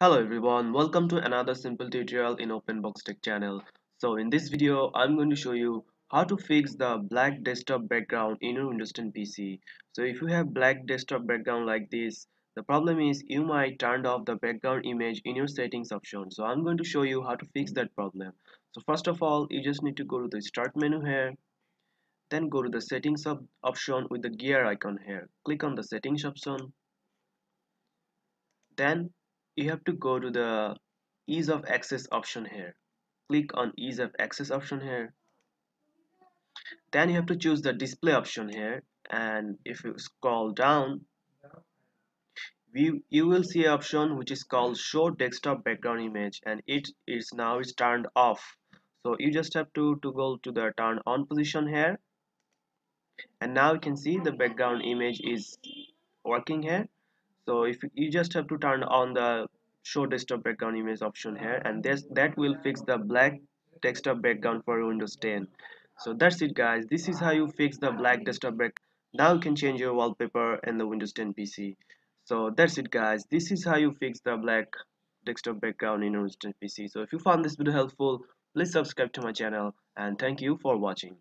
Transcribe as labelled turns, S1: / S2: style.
S1: Hello everyone, welcome to another simple tutorial in OpenBox Tech channel. So in this video, I'm going to show you how to fix the black desktop background in your Windows 10 PC. So if you have black desktop background like this, the problem is you might turn off the background image in your settings option. So I'm going to show you how to fix that problem. So first of all, you just need to go to the start menu here, then go to the settings option with the gear icon here. Click on the settings option. Then you have to go to the ease of access option here. Click on ease of access option here. Then you have to choose the display option here, and if you scroll down, you will see an option which is called show desktop background image, and it is now is turned off. So you just have to go to the turn on position here, and now you can see the background image is working here. So if you just have to turn on the show desktop background image option here, and that will fix the black desktop background for Windows 10. So that's it guys, this is how you fix the black desktop background. Now you can change your wallpaper in the Windows 10 PC. So that's it guys, this is how you fix the black desktop background in Windows 10 PC. So if you found this video helpful, please subscribe to my channel, and thank you for watching.